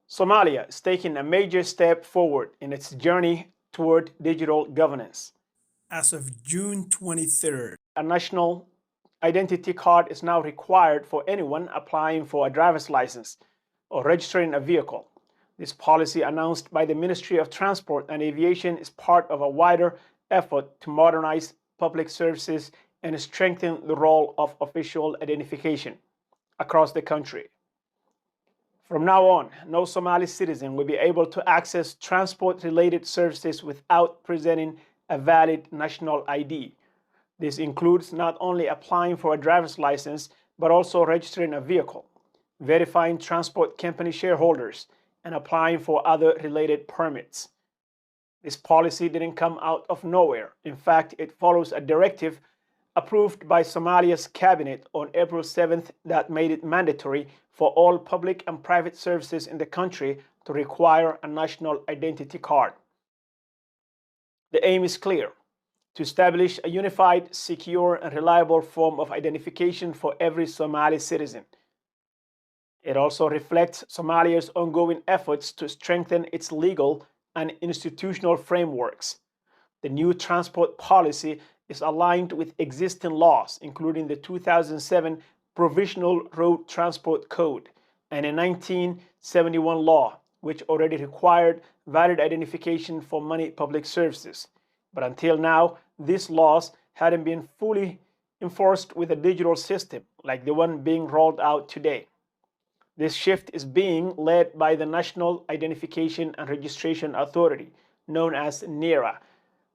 Somalia is taking a major step forward in its journey toward digital governance. As of June 23rd, a national identity card is now required for anyone applying for a driver's license or registering a vehicle. This policy, announced by the Ministry of Transport and Aviation, is part of a wider effort to modernize public services and strengthen the role of official identification across the country. From now on, no Somali citizen will be able to access transport-related services without presenting a valid national ID. This includes not only applying for a driver's license, but also registering a vehicle, verifying transport company shareholders, and applying for other related permits. This policy didn't come out of nowhere. In fact, it follows a directive approved by Somalia's cabinet on April 7th that made it mandatory for all public and private services in the country to require a national identity card. The aim is clear: to establish a unified, secure, and reliable form of identification for every Somali citizen. It also reflects Somalia's ongoing efforts to strengthen its legal and institutional frameworks. The new transport policy is aligned with existing laws, including the 2007 Provisional Road Transport Code and a 1971 law, which already required valid identification for many public services. But until now, these laws hadn't been fully enforced with a digital system like the one being rolled out today. This shift is being led by the National Identification and Registration Authority, known as NIRA.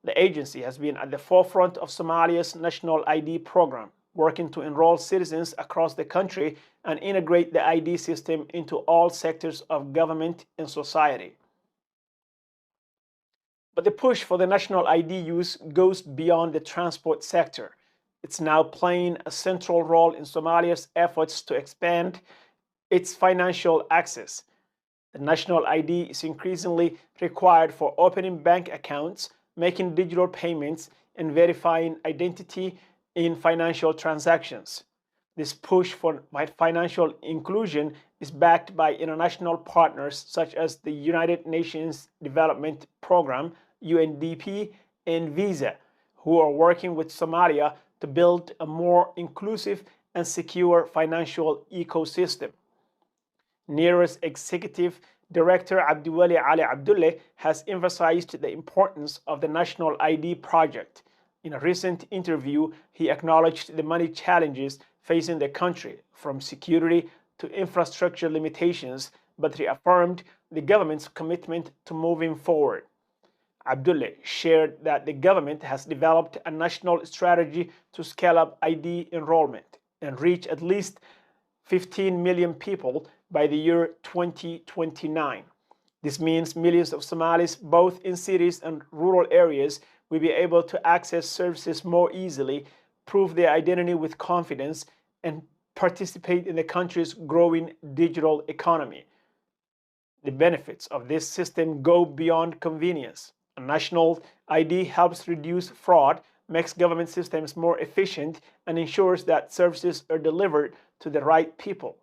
The agency has been at the forefront of Somalia's national ID program, working to enroll citizens across the country and integrate the ID system into all sectors of government and society. But the push for the national ID use goes beyond the transport sector. It's now playing a central role in Somalia's efforts to expand its financial access. The national ID is increasingly required for opening bank accounts, making digital payments, and verifying identity in financial transactions. This push for financial inclusion is backed by international partners such as the United Nations Development Programme, UNDP, and Visa, who are working with Somalia to build a more inclusive and secure financial ecosystem. NIRA's executive director Abdiwali Ali Abdulle has emphasized the importance of the national ID project. In a recent interview, he acknowledged the many challenges facing the country, from security to infrastructure limitations, but reaffirmed the government's commitment to moving forward. Abdulle shared that the government has developed a national strategy to scale up ID enrollment and reach at least 15 million people by the year 2029. This means millions of Somalis, both in cities and rural areas, will be able to access services more easily, prove their identity with confidence, and participate in the country's growing digital economy. The benefits of this system go beyond convenience. A national ID helps reduce fraud, makes government systems more efficient, and ensures that services are delivered to the right people.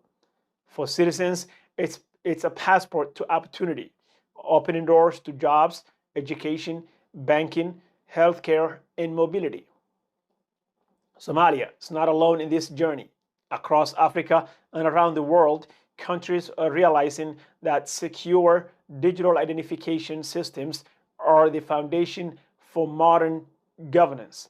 For citizens, it's a passport to opportunity, opening doors to jobs, education, banking, healthcare, and mobility. Somalia is not alone in this journey. Across Africa and around the world, countries are realizing that secure digital identification systems are the foundation for modern governance.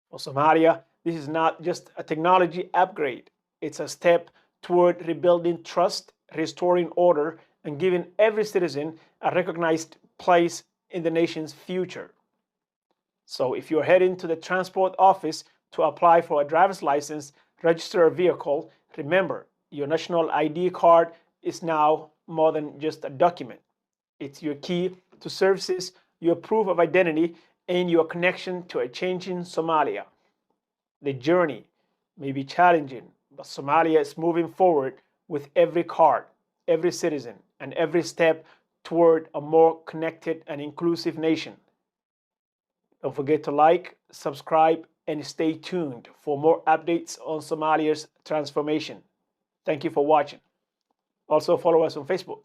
For Somalia, this is not just a technology upgrade, it's a step toward rebuilding trust, restoring order, and giving every citizen a recognized place in the nation's future. So if you're heading to the transport office to apply for a driver's license, register a vehicle, remember, your national ID card is now more than just a document. It's your key to services, your proof of identity, and your connection to a changing Somalia. The journey may be challenging, but Somalia is moving forward with every card, every citizen, and every step toward a more connected and inclusive nation. Don't forget to like, subscribe, and stay tuned for more updates on Somalia's transformation. Thank you for watching. Also follow us on Facebook.